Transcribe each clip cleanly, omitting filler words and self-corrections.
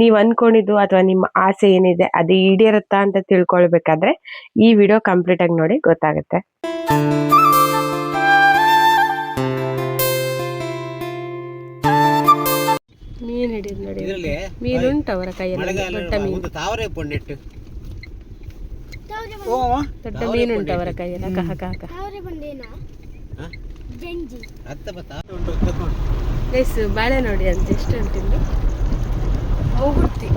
ನೀವು ಅನ್ಕೊಂಡಿದ್ದು ಅಥವಾ ನಿಮ್ಮ ಆಸೆ ಏನಿದೆ ಅದು ಈಡೇರುತ್ತಾ ಅಂತ ತಿಳ್ಕೊಳ್ಬೇಕಾದ್ರೆ ಈ ವಿಡಿಯೋ ಕಂಪ್ಲೀಟ್ ಆಗಿ ನೋಡಿ ಗೊತ್ತಾಗುತ್ತೆ. ಮೀನು ಹಿಡಿದು ನೋಡಿ, ಮೀನು ಉಂಟು ಅವರ ಕೈಯಲ್ಲಿ, ದೊಡ್ಡ ಮೀನು, ದೊಡ್ಡ ಮೀನು ಉಂಟು ಅವರ ಕೈಯಲ್ಲಿ. ಬಾಳೆ ನೋಡಿ ಅಂತ ಎಷ್ಟು ಉಂಟಿಂದು. ಮೂಗುಡ್ತಿ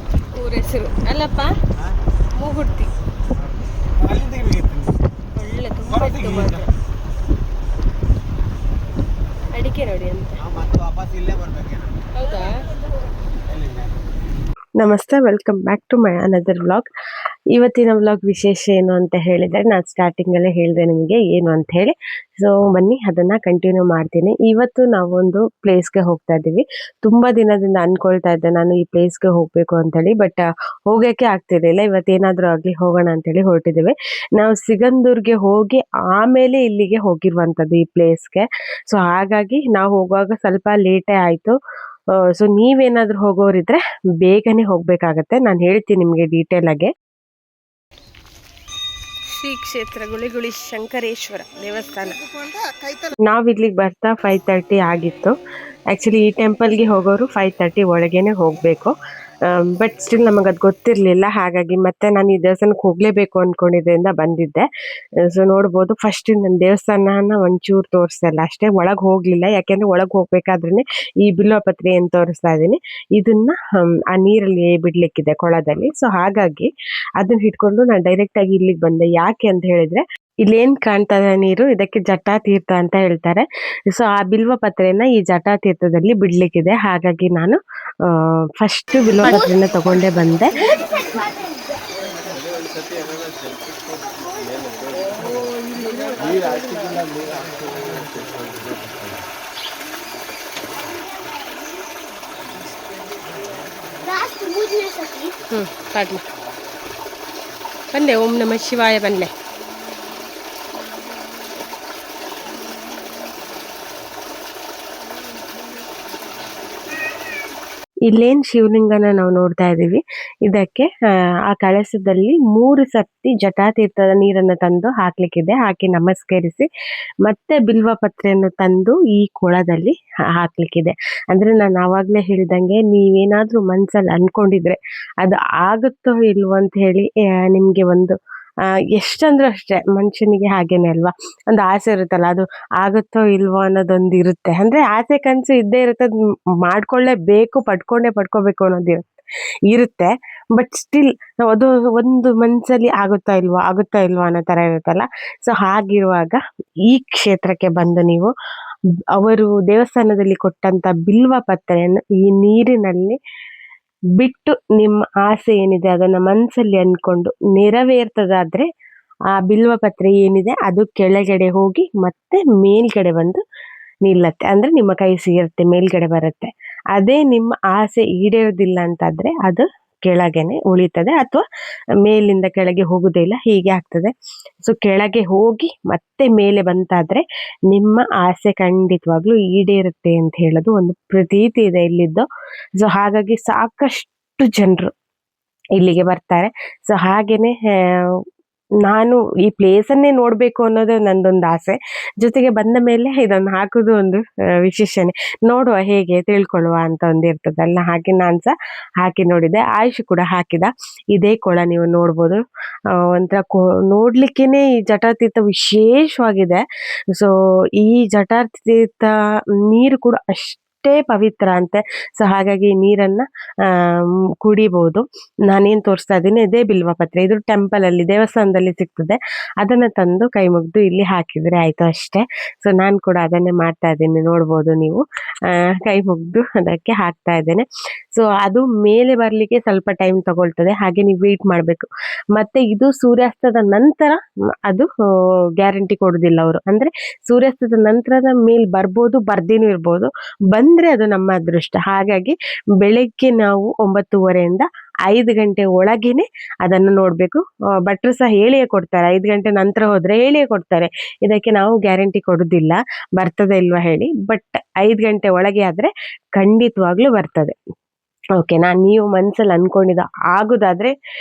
ಊರ ಹೆಸರು ಅಲ್ಲಪ್ಪ, ಮೂಗುಡ್ತಿ. ಒಳ್ಳೆ ತುಂಬ ಇತ್ತು ಮಾತ್ರ. ಅಡಿಕೆ ನೋಡಿ ಅಂತ. ಹೌದಾ? ನಮಸ್ತೆ, welcome back to my another vlog. ಇವತ್ತಿನ ವ್ಲಾಗ್ ವಿಶೇಷ ಏನು ಅಂತ ಹೇಳಿದರೆ, ನಾನು ಸ್ಟಾರ್ಟಿಂಗಲ್ಲೇ ಹೇಳಿದೆ ನಿಮಗೆ ಏನು ಅಂತ ಹೇಳಿ. ಸೊ ಬನ್ನಿ ಅದನ್ನು ಕಂಟಿನ್ಯೂ ಮಾಡ್ತೀನಿ. ಇವತ್ತು ನಾವೊಂದು ಪ್ಲೇಸ್ಗೆ ಹೋಗ್ತಾ ಇದ್ದೀವಿ. ತುಂಬ ದಿನದಿಂದ ಅಂದ್ಕೊಳ್ತಾ ಇದ್ದೆ ನಾನು ಈ ಪ್ಲೇಸ್ಗೆ ಹೋಗಬೇಕು ಅಂತೇಳಿ, ಬಟ್ ಹೋಗೋಕ್ಕೆ ಆಗ್ತಿರಲಿಲ್ಲ. ಇವತ್ತೇನಾದರೂ ಆಗಲಿ ಹೋಗೋಣ ಅಂತೇಳಿ ಹೊರಟಿದ್ದೀವಿ. ನಾವು ಸಿಗಂದೂರ್ಗೆ ಹೋಗಿ ಆಮೇಲೆ ಇಲ್ಲಿಗೆ ಹೋಗಿರುವಂಥದ್ದು ಈ ಪ್ಲೇಸ್ಗೆ. ಸೊ ಹಾಗಾಗಿ ನಾವು ಹೋಗುವಾಗ ಸ್ವಲ್ಪ ಲೇಟೇ ಆಯಿತು. ಸೊ ನೀವೇನಾದರೂ ಹೋಗೋರಿದ್ರೆ ಬೇಗನೆ ಹೋಗಬೇಕಾಗತ್ತೆ. ನಾನು ಹೇಳ್ತೀನಿ ನಿಮಗೆ ಡೀಟೇಲ್ ಆಗಿ. ಶ್ರೀ ಕ್ಷೇತ್ರ ಗುಳಿಗುಳಿ ಶಂಕರೇಶ್ವರ ದೇವಸ್ಥಾನ. ನಾವಿಲ್ಲಿಗೆ ಬರ್ತಾ 5:30 ಆಗಿತ್ತು. ಆ್ಯಕ್ಚುಲಿ ಈ ಟೆಂಪಲ್ಗೆ ಹೋಗೋರು 5:30 ಒಳಗೇನೆ ಹೋಗಬೇಕು. ಬಟ್ ಸ್ಟಿಲ್ ನಮಗೆ ಅದು ಗೊತ್ತಿರಲಿಲ್ಲ. ಹಾಗಾಗಿ ಮತ್ತೆ ನಾನು ಈ ದೇವಸ್ಥಾನಕ್ಕೆ ಹೋಗಲೇಬೇಕು ಅಂದ್ಕೊಂಡಿದ್ದರಿಂದ ಬಂದಿದ್ದೆ. ಸೊ ನೋಡ್ಬೋದು, ಫಸ್ಟ್ ನನ್ನ ದೇವಸ್ಥಾನನ ಒಂಚೂರು ತೋರಿಸ್ತಲ್ಲ ಅಷ್ಟೇ, ಒಳಗೆ ಹೋಗಲಿಲ್ಲ. ಯಾಕೆಂದರೆ ಒಳಗೆ ಹೋಗ್ಬೇಕಾದ್ರೇ ಈ ಬಿಲ್ವಪತ್ರೆ ಏನು ತೋರಿಸ್ತಾ ಇದ್ದೀನಿ, ಇದನ್ನು ಆ ನೀರಲ್ಲಿ ಬಿಡಲಿಕ್ಕಿದೆ ಕೊಳದಲ್ಲಿ. ಸೊ ಹಾಗಾಗಿ ಅದನ್ನ ಹಿಡ್ಕೊಂಡು ನಾನು ಡೈರೆಕ್ಟಾಗಿ ಇಲ್ಲಿಗೆ ಬಂದೆ. ಯಾಕೆ ಅಂತ ಹೇಳಿದರೆ, ಇಲ್ಲೇನು ಕಾಣ್ತದೆ ನೀರು, ಇದಕ್ಕೆ ಜಟಾತೀರ್ಥ ಅಂತ ಹೇಳ್ತಾರೆ. ಸೊ ಆ ಬಿಲ್ವಪತ್ರೆನ ಈ ಜಟಾತೀರ್ಥದಲ್ಲಿ ಬಿಡ್ಲಿಕ್ಕಿದೆ. ಹಾಗಾಗಿ ನಾನು ಫಸ್ಟ್ ಬಿಲ್ವಪತ್ರೆನ ತಗೊಂಡೇ ಬಂದೆ. ಬಂದೆ. ಓಂ ನಮಃ ಶಿವಾಯ ಬಂದೆ. ಇಲ್ಲೇನು ಶಿವಲಿಂಗನ ನಾವು ನೋಡ್ತಾ ಇದ್ದೀವಿ, ಇದಕ್ಕೆ ಆ ಕಳಸದಲ್ಲಿ 3 ಸರ್ತಿ ಜಟಾತೀರ್ಥದ ನೀರನ್ನು ತಂದು ಹಾಕ್ಲಿಕ್ಕಿದೆ. ಹಾಕಿ ನಮಸ್ಕರಿಸಿ ಮತ್ತೆ ಬಿಲ್ವಪತ್ರೆಯನ್ನು ತಂದು ಈ ಕೊಳದಲ್ಲಿ ಹಾಕ್ಲಿಕ್ಕಿದೆ. ಅಂದರೆ ನಾನು ಆವಾಗಲೇ ಹೇಳಿದಂಗೆ, ನೀವೇನಾದರೂ ಮನಸ್ಸಲ್ಲಿ ಅಂದ್ಕೊಂಡಿದ್ರೆ ಅದು ಆಗುತ್ತೋ ಇಲ್ವೋ ಅಂತ ಹೇಳಿ ನಿಮಗೆ ಒಂದು ಎಷ್ಟಂದ್ರೂ ಅಷ್ಟೇ, ಮನುಷ್ಯನಿಗೆ ಹಾಗೇನೆ ಅಲ್ವಾ, ಒಂದು ಆಸೆ ಇರುತ್ತಲ್ಲ, ಅದು ಆಗುತ್ತೋ ಇಲ್ವೋ ಅನ್ನೋದೊಂದು ಇರುತ್ತೆ. ಅಂದರೆ ಆಸೆ ಕನಸು ಇದ್ದೇ ಇರುತ್ತೆ, ಅದು ಮಾಡ್ಕೊಳ್ಳೇಬೇಕು, ಪಡ್ಕೋಬೇಕು ಅನ್ನೋದು ಇರುತ್ತೆ. ಬಟ್ ಸ್ಟಿಲ್ ಅದು ಒಂದು ಮನಸ್ಸಲ್ಲಿ ಆಗುತ್ತಾ ಇಲ್ವೋ ಅನ್ನೋ ಥರ ಇರುತ್ತಲ್ಲ. ಸೊ ಹಾಗಿರುವಾಗ ಈ ಕ್ಷೇತ್ರಕ್ಕೆ ಬಂದು ನೀವು ಅವರು ದೇವಸ್ಥಾನದಲ್ಲಿ ಕೊಟ್ಟಂಥ ಬಿಲ್ವಪತ್ರೆಯನ್ನು ಈ ನೀರಿನಲ್ಲಿ ಬಿಟ್ಟು ನಿಮ್ಮ ಆಸೆ ಏನಿದೆ ಅದನ್ನು ಮನಸ್ಸಲ್ಲಿ ಅಂದ್ಕೊಂಡು ನೆರವೇರ್ತದಾದರೆ ಆ ಬಿಲ್ವಪತ್ರೆ ಏನಿದೆ ಅದು ಕೆಳಗಡೆ ಹೋಗಿ ಮತ್ತೆ ಮೇಲ್ಗಡೆ ಬಂದು ನಿಲ್ಲತ್ತೆ. ಅಂದರೆ ನಿಮ್ಮ ಕೈ ಸಿಗುತ್ತೆ, ಮೇಲ್ಗಡೆ ಬರುತ್ತೆ. ಅದೇ ನಿಮ್ಮ ಆಸೆ ಈಡೇರೋದಿಲ್ಲ ಅಂತಾದರೆ ಅದು ಕೆಳಗೇನೆ ಉಳಿತದೆ, ಅಥವಾ ಮೇಲಿಂದ ಕೆಳಗೆ ಹೋಗೋದೇ ಇಲ್ಲ, ಹೀಗೆ ಆಗ್ತದೆ. ಸೊ ಕೆಳಗೆ ಹೋಗಿ ಮತ್ತೆ ಮೇಲೆ ಬಂತಾದರೆ ನಿಮ್ಮ ಆಸೆ ಖಂಡಿತವಾಗ್ಲೂ ಈಡೇರುತ್ತೆ ಅಂತ ಹೇಳೋದು ಒಂದು ಪ್ರತೀತಿ ಇದೆ ಇಲ್ಲಿದ್ದು. ಸೊ ಹಾಗಾಗಿ ಸಾಕಷ್ಟು ಜನರು ಇಲ್ಲಿಗೆ ಬರ್ತಾರೆ. ಸೊ ಹಾಗೇನೆ ನಾನು ಈ ಪ್ಲೇಸನ್ನೇ ನೋಡಬೇಕು ಅನ್ನೋದು ನಂದೊಂದು ಆಸೆ. ಜೊತೆಗೆ ಬಂದ ಮೇಲೆ ಇದನ್ನು ಹಾಕೋದು ಒಂದು ವಿಶೇಷನೇ, ನೋಡುವ ಹೇಗೆ ತಿಳ್ಕೊಳ್ಳುವ ಅಂತ ಒಂದು ಇರ್ತದಲ್ಲ. ಹಾಗೆ ನಾನು ಸಹ ಹಾಕಿ ನೋಡಿದೆ. ಆಯುಷ್ ಕೂಡ ಹಾಕಿದ. ಇದೇ ಕೊಳ ನೀವು ನೋಡ್ಬೋದು. ಒಂಥರ ನೋಡ್ಲಿಕ್ಕೇನೆ ಈ ಜಟಾತೀರ್ಥ ವಿಶೇಷವಾಗಿದೆ. ಸೊ ಈ ಜಟಾತೀರ್ಥ ನೀರು ಕೂಡ ಅಷ್ಟೇ ಪವಿತ್ರ ಅಂತೆ. ಸೊ ಹಾಗಾಗಿ ನೀರನ್ನು ಕುಡಿಬಹುದು. ನಾನೇನು ತೋರಿಸ್ತಾ ಇದ್ದೀನಿ ಇದೇ ಬಿಲ್ವಪತ್ರೆ. ಇದು ಟೆಂಪಲಲ್ಲಿ, ದೇವಸ್ಥಾನದಲ್ಲಿ ಸಿಗ್ತದೆ. ಅದನ್ನು ತಂದು ಕೈ ಮುಗಿದು ಇಲ್ಲಿ ಹಾಕಿದರೆ ಆಯಿತು ಅಷ್ಟೇ. ಸೊ ನಾನು ಕೂಡ ಅದನ್ನೇ ಮಾಡ್ತಾ ಇದ್ದೀನಿ, ನೋಡ್ಬೋದು ನೀವು. ಕೈ ಮುಗಿದು ಅದಕ್ಕೆ ಹಾಕ್ತಾ ಇದ್ದೇನೆ. ಸೊ ಅದು ಮೇಲೆ ಬರಲಿಕ್ಕೆ ಸ್ವಲ್ಪ ಟೈಮ್ ತಗೊಳ್ತದೆ, ಹಾಗೆ ನೀವು ವೆಯ್ಟ್ ಮಾಡಬೇಕು. ಮತ್ತು ಇದು ಸೂರ್ಯಾಸ್ತದ ನಂತರ, ಅದು ಗ್ಯಾರಂಟಿ ಕೊಡೋದಿಲ್ಲ ಅವರು. ಅಂದರೆ ಸೂರ್ಯಾಸ್ತದ ನಂತರದ ಮೇಲೆ ಬರ್ಬೋದು, ಬರ್ದೇನೂ ಇರ್ಬೋದು. ಬಂದರೆ ಅದು ನಮ್ಮ ಅದೃಷ್ಟ. ಹಾಗಾಗಿ ಬೆಳಗ್ಗೆ ನಾವು 9:30 5 ಗಂಟೆ ಒಳಗೇನೆ ಅದನ್ನು ನೋಡಬೇಕು. ಭಟ್ರು ಸಹ ಹೇಳಿಯೇ ಕೊಡ್ತಾರೆ, 5 ಗಂಟೆ ನಂತರ ಹೋದರೆ ಹೇಳಿಯೇ ಕೊಡ್ತಾರೆ. ಇದಕ್ಕೆ ನಾವು ಗ್ಯಾರಂಟಿ ಕೊಡೋದಿಲ್ಲ ಬರ್ತದೆ ಇಲ್ವಾ ಹೇಳಿ. ಬಟ್ 5 ಗಂಟೆ ಒಳಗೆ ಆದರೆ ಖಂಡಿತವಾಗ್ಲೂ ಬರ್ತದೆ. ಓಕೆನಾ. ನೀವು ಮನಸ್ಸಲ್ಲಿ ಅಂದ್ಕೊಂಡಿದ್ದು ಆಗೋದಾದರೆ,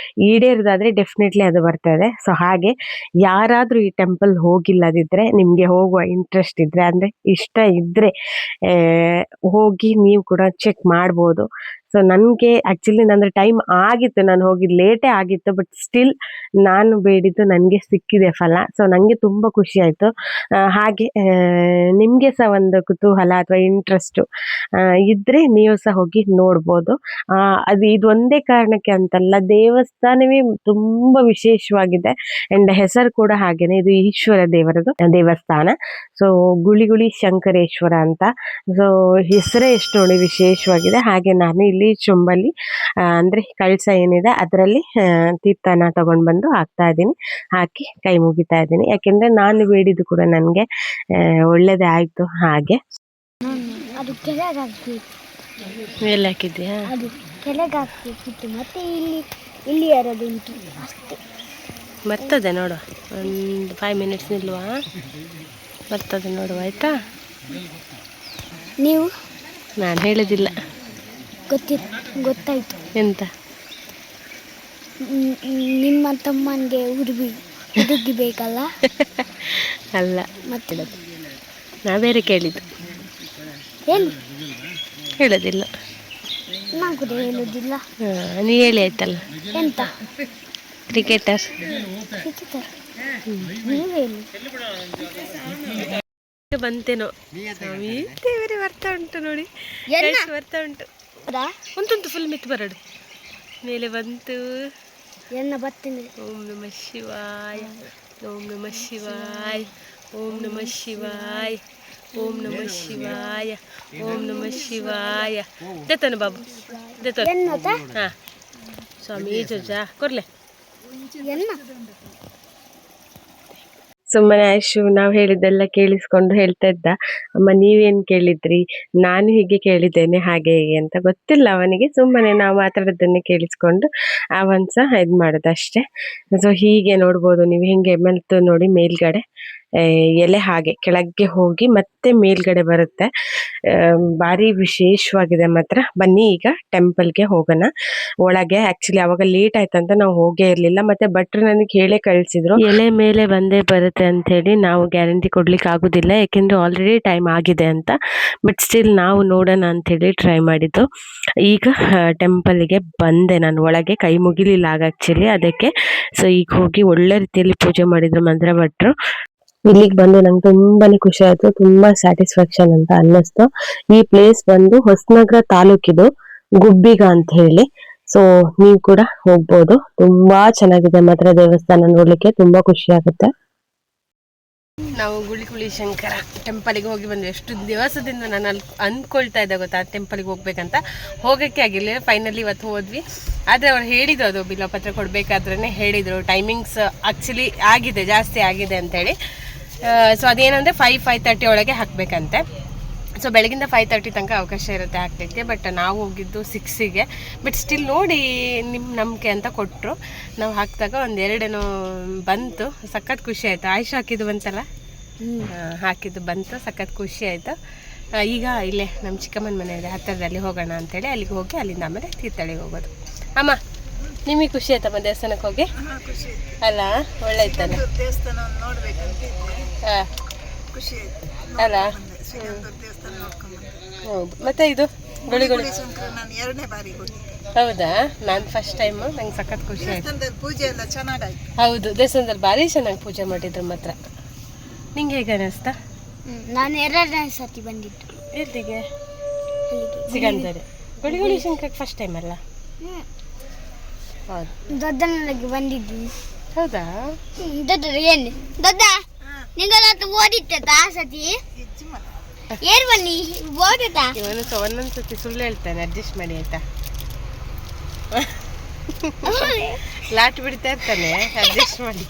ಈಡೇರೋದಾದರೆ ಡೆಫಿನೆಟ್ಲಿ ಅದು ಬರ್ತದೆ. ಸೊ ಹಾಗೆ ಯಾರಾದರೂ ಈ ಟೆಂಪಲ್ ಹೋಗಿಲ್ಲದಿದ್ದರೆ, ನಿಮಗೆ ಹೋಗುವ ಇಂಟ್ರೆಸ್ಟ್ ಇದ್ದರೆ, ಅಂದರೆ ಇಷ್ಟ ಇದ್ದರೆ ಹೋಗಿ ನೀವು ಕೂಡ ಚೆಕ್ ಮಾಡ್ಬೋದು. ಸೊ ನನಗೆ ಆ್ಯಕ್ಚುಲಿ ನಂದು ಟೈಮ್ ಆಗಿತ್ತು, ನಾನು ಹೋಗಿ ಲೇಟೇ ಆಗಿತ್ತು, ಬಟ್ ಸ್ಟಿಲ್ ನಾನು ಬೇಡಿದ್ದು ನನಗೆ ಸಿಕ್ಕಿದೆ ಫಲ. ಸೊ ನನಗೆ ತುಂಬ ಖುಷಿ ಆಯಿತು. ಹಾಗೆ ನಿಮಗೆ ಸಹ ಒಂದು ಕುತೂಹಲ ಅಥವಾ ಇಂಟ್ರೆಸ್ಟು ಇದ್ದರೆ ನೀವು ಸಹ ಹೋಗಿ ನೋಡ್ಬೋದು. ಅದು ಇದೊಂದೇ ಕಾರಣಕ್ಕೆ ಅಂತಲ್ಲ, ದೇವಸ್ಥಾನವೇ ತುಂಬ ವಿಶೇಷವಾಗಿದೆ. ಆ್ಯಂಡ್ ಹೆಸರು ಕೂಡ ಹಾಗೇನೆ, ಇದು ಈಶ್ವರ ದೇವರದು ದೇವಸ್ಥಾನ. ಸೊ ಗುಳಿಗುಳಿ ಶಂಕರೇಶ್ವರ ಅಂತ. ಸೊ ಹೆಸರೇ ಎಷ್ಟು ನೋಡಿ ವಿಶೇಷವಾಗಿದೆ. ಹಾಗೆ ನಾನು ಇಲ್ಲಿ ಚೊಂಬಲ್ಲಿ ಅಂದರೆ ಕಳಸ ಏನಿದೆ ಅದರಲ್ಲಿ ತೀರ್ಥನ ತಗೊಂಡು ಬಂದು ಹಾಕ್ತಾ ಇದ್ದೀನಿ. ಹಾಕಿ ಕೈ ಮುಗಿತಾ ಇದ್ದೀನಿ, ಯಾಕೆಂದರೆ ನಾನು ಬೇಡಿದ್ದು ಕೂಡ ನನಗೆ ಒಳ್ಳೆಯದೇ ಆಯಿತು. ಹಾಗೆ ಅದು ಕೆಳಗೆ ಹಾಕಿ ಎಲ್ಲಿ ಹಾಕಿದ್ಯಾ? ಅದು ಕೆಳಗೆ ಹಾಕಬೇಕಿತ್ತು, ಮತ್ತೆ ಇಲ್ಲಿ ಯಾರದುಂಟು ಅಷ್ಟೇ. ಬರ್ತದೆ ನೋಡು, ಒಂದು 5 ಮಿನಿಟ್ಸ್ ನಿಲ್ವಾ, ಬರ್ತದೆ ನೋಡುವ ಆಯಿತಾ. ನೀವು ನಾನು ಹೇಳೋದಿಲ್ಲ, ಗೊತ್ತಾಯ್ತು. ಎಂತ ನಿಮ್ಮ ತಮ್ಮನಿಗೆ ಹುಡುಗಿ ಬೇಕಲ್ಲ? ಅಲ್ಲ, ಮತ್ತೆ ನಾ ಬೇರೆ ಕೇಳಿದ್ದು. ಏನು ಹೇಳೋದಿಲ್ಲ, ನಾನು ಕೂಡ ಹೇಳೋದಿಲ್ಲ. ನೀ ಹೇಳಿ ಆಯ್ತಲ್ಲ. ಎಂತ ಕ್ರಿಕೆಟರ್? ನೀವು ಹೇಳಿ. ಬಂತೇನೋ, ಬೇರೆ ಬರ್ತಾ ಉಂಟು ನೋಡಿ, ಬರ್ತಾ ಉಂಟು. ಉಂಟುಂಟು ಫುಲ್ ಮಿತ್ ಬರಡು ಮೇಲೆ ಬಂತು. ಬರ್ತೀನಿ. ಓಂ ನಮಃ ಶಿವಾಯ, ಓಂ ನಮಃ ಶಿವಾಯ, ಓಂ ನಮಃ ಶಿವಾಯ, ಓಂ ನಮಃ ಶಿವಾಯ, ಓಂ ನಮಃ ಶಿವಾಯ. ದೇತಾನೆ ಬಾಬು, ದೇತಾನೆ. ಹಾಂ ಸ್ವಾಮಿ ಜೋಜಾ ಕೊರ್ಲೆ. ಸುಮ್ಮನೆ ಆಯುಷು ನಾವು ಹೇಳಿದ್ದೆಲ್ಲ ಕೇಳಿಸ್ಕೊಂಡು ಹೇಳ್ತಾ ಇದ್ದ, ಅಮ್ಮ ನೀವೇನು ಕೇಳಿದ್ರಿ, ನಾನು ಹೀಗೆ ಕೇಳಿದ್ದೇನೆ ಹಾಗೆ ಹೀಗೆ ಅಂತ. ಗೊತ್ತಿಲ್ಲ ಅವನಿಗೆ, ಸುಮ್ಮನೆ ನಾವು ಮಾತಾಡೋದನ್ನೇ ಕೇಳಿಸ್ಕೊಂಡು ಅವನ್ ಸಹ ಇದು ಮಾಡೋದು ಅಷ್ಟೇ. ಸೊ ಹೀಗೆ ನೋಡ್ಬೋದು ನೀವು, ಹಿಂಗೆ ಮೆಲ್ತು ನೋಡಿ ಮೇಲ್ಗಡೆ ಎಲೆ ಹಾಗೆ ಕೆಳಗೆ ಹೋಗಿ ಮತ್ತೆ ಮೇಲ್ಗಡೆ ಬರುತ್ತೆ. ಭಾರಿ ವಿಶೇಷವಾಗಿದೆ ಮಾತ್ರ. ಬನ್ನಿ ಈಗ ಟೆಂಪಲ್ಗೆ ಹೋಗೋಣ ಒಳಗೆ. ಆ್ಯಕ್ಚುಲಿ ಅವಾಗ ಲೇಟ್ ಆಯ್ತಂತ ನಾವು ಹೋಗೇ ಇರಲಿಲ್ಲ, ಮತ್ತೆ ಭಟ್ರು ನನಗೆ ಹೇಳೇ ಕಳಿಸಿದ್ರು ಎಲೆ ಮೇಲೆ ಬಂದೇ ಬರುತ್ತೆ ಅಂಥೇಳಿ. ನಾವು ಗ್ಯಾರಂಟಿ ಕೊಡ್ಲಿಕ್ಕೆ ಆಗೋದಿಲ್ಲ, ಯಾಕೆಂದರೆ ಆಲ್ರೆಡಿ ಟೈಮ್ ಆಗಿದೆ ಅಂತ. ಬಟ್ ಸ್ಟಿಲ್ ನಾವು ನೋಡೋಣ ಅಂಥೇಳಿ ಟ್ರೈ ಮಾಡಿದ್ದು. ಈಗ ಟೆಂಪಲ್ಗೆ ಬಂದೆ ನಾನು, ಒಳಗೆ ಕೈ ಮುಗಿಲಿಲ್ಲ ಆಗ ಆ್ಯಕ್ಚುಲಿ ಅದಕ್ಕೆ. ಸೊ ಈಗ ಹೋಗಿ ಒಳ್ಳೆ ರೀತಿಯಲ್ಲಿ ಪೂಜೆ ಮಾಡಿದ್ರು ಮಂತ್ರ ಭಟ್ರು. ಇಲ್ಲಿಗೆ ಬಂದು ನಂಗೆ ತುಂಬಾನೇ ಖುಷಿ ಆಯ್ತು, ತುಂಬಾ ಸ್ಯಾಟಿಸ್ಫ್ಯಾಕ್ಷನ್ ಅಂತ ಅನ್ನಿಸ್ತು. ಈ ಪ್ಲೇಸ್ ಬಂದು ಹೊಸನಗರ ತಾಲೂಕಿದು, ಗುಬ್ಬಿಗ ಅಂತ ಹೇಳಿ. ಸೊ ನೀವು ಕೂಡ ಹೋಗ್ಬೋದು, ತುಂಬಾ ಚೆನ್ನಾಗಿದೆ ಮಾತ್ರ ದೇವಸ್ಥಾನ, ನೋಡ್ಲಿಕ್ಕೆ ತುಂಬಾ ಖುಷಿ ಆಗುತ್ತೆ. ನಾವು ಗುಳಿಗುಳಿ ಶಂಕರ ಟೆಂಪಲ್ಗೆ ಹೋಗಿ ಬಂದ್ವಿ. ಎಷ್ಟು ದಿವಸದಿಂದ ನಾನು ಅಲ್ಲಿ ಅಂದ್ಕೊಳ್ತಾ ಇದ್ದೆ ಗೊತ್ತಾ ಟೆಂಪಲ್ಗೆ ಹೋಗ್ಬೇಕಂತ, ಹೋಗೋಕ್ಕೆ ಆಗಿಲ್ಲ. ಫೈನಲಿ ಇವತ್ತು ಹೋದ್ವಿ. ಆದರೆ ಅವ್ರು ಹೇಳಿದ್ರು, ಅದು ಬಿಲ್ವಪತ್ರ ಕೊಡಬೇಕಾದ್ರೇ ಹೇಳಿದರು ಟೈಮಿಂಗ್ಸ್ ಆ್ಯಕ್ಚುಲಿ ಆಗಿದೆ, ಜಾಸ್ತಿ ಆಗಿದೆ ಅಂತೇಳಿ. ಸೊ ಅದೇನಂದರೆ 5:30 ಒಳಗೆ ಹಾಕಬೇಕಂತೆ. ಸೊ ಬೆಳಗಿಂದ 5:30 ತನಕ ಅವಕಾಶ ಇರುತ್ತೆ ಹಾಕಲಿಕ್ಕೆ. ಬಟ್ ನಾವು ಹೋಗಿದ್ದು 6ಗೆ. ಬಟ್ ಸ್ಟಿಲ್ ನೋಡಿ ನಿಮ್ಮ ನಂಬಿಕೆ ಅಂತ ಕೊಟ್ಟರು. ನಾವು ಹಾಕಿದಾಗ ಒಂದೆರಡೇನೋ ಬಂತು, ಸಖತ್ ಖುಷಿ ಆಯಿತು. ಆಯುಷ್ ಹಾಕಿದ್ದು ಬಂತಲ್ಲ, ಹಾಕಿದ್ದು ಬಂತು, ಸಖತ್ ಖುಷಿ ಆಯಿತು. ಈಗ ಇಲ್ಲೇ ನಮ್ಮ ಚಿಕ್ಕಮ್ಮನ ಮನೆ ಇದೆ ಹತ್ತಿರದಲ್ಲಿ, ಹೋಗೋಣ ಅಂತೇಳಿ ಅಲ್ಲಿಗೆ ಹೋಗಿ ಅಲ್ಲಿಂದ ಆಮೇಲೆ ತೀರ್ಥಹಳ್ಳಿಗೆ ಹೋಗೋದು. ಅಮ್ಮ ನಿಮಗೆ ಖುಷಿ ಆಯ್ತಮ್ಮ ದೇವಸ್ಥಾನಕ್ಕೆ ಹೋಗಿ? ಅಲ್ಲ ಒಳ್ಳೆ ಇತ್ತಲ್ಲ ಹಾಂ ಅಲ್ಲ. ಹೌದು. ಮತ್ತೆ ಇದು ಗುಳಿಗುಳಿ ಹೌದಾ? ನಾನು ಫಸ್ಟ್ ಟೈಮು, ನಂಗೆ ಸಖತ್ ಖುಷಿ ಆಯ್ತು. ಪೂಜೆ ಎಲ್ಲ ಚೆನ್ನಾಗಾಯ್ತು. ಹೌದು, ದೇವಸ್ಥಾನದಲ್ಲಿ ಭಾರಿ ಚೆನ್ನಾಗಿ ಪೂಜೆ ಮಾಡಿದ್ರು ಮಾತ್ರ. ನಿಂಗೆ ಹೇಗೆ ಅನ್ನಿಸ್ತಾ? ನಾನು 2ನೇ ಸತಿ ಬಂದಿದ್ದು. ಎಲ್ಲಿಗೆ? ಸಿಗಂದರೆ ಗುಳಿಗುಳಿ ಶಂಕರಕ್ಕೆ ಫಸ್ಟ್ ಟೈಮ್ ಅಲ್ಲ? ಹೌದು, ದೊಡ್ಡನಿಗೆ ಬಂದಿದ್ದೀನಿ. ಹೌದಾ? ದೊಡ್ಡ ಏನು ದೊಡ್ಡ ನಿಂಗಲತ್ತು ಓದಿತ್ತ ಆ ಸತಿ ಏರ್ ಬನ್ನಿ ಓದಿತ. ಇವನು ಒಂದೊಂದ್ಸತಿ ಸುಳ್ಳು ಹೇಳ್ತಾನೆ, ಅಡ್ಜಸ್ಟ್ ಮಾಡಿ ಆಯ್ತಾ. ಲಾಟ್ ಬಿಡ್ತಾ ಇರ್ತಾನೆ, ಅಡ್ಜಸ್ಟ್ ಮಾಡಿ.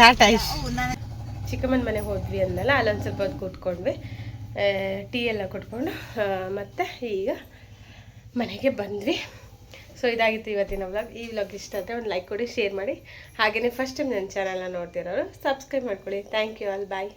ಲಾಟ್ ಆಯ್ತು. ಚಿಕ್ಕಮ್ಮನ ಮನೆಗೆ ಹೋದ್ವಿ ಅಂದಲ್ಲ, ಅಲ್ಲೊಂದು ಸ್ವಲ್ಪ ಹೊತ್ತು ಕೂತ್ಕೊಂಡ್ವಿ, ಟೀ ಎಲ್ಲ ಕೊಟ್ಕೊಂಡು ಮತ್ತೆ ಈಗ ಮನೆಗೆ ಬಂದ್ವಿ. ಸೊ ಇದಾಗಿತ್ತು ಇವತ್ತಿನ ವ್ಲಾಗ್. ಈ ವ್ಲಾಗ್ ಇಷ್ಟ ಆದರೆ ಒಂದು ಲೈಕ್ ಕೊಡಿ, ಶೇರ್ ಮಾಡಿ. ಹಾಗೆಯೇ ಫಸ್ಟ್ ಟೈಮ್ ನನ್ನ ಚಾನಲ್ನ ನೋಡ್ತಿರೋರು ಸಬ್ಸ್ಕ್ರೈಬ್ ಮಾಡ್ಕೊಳ್ಳಿ. Thank you all, bye.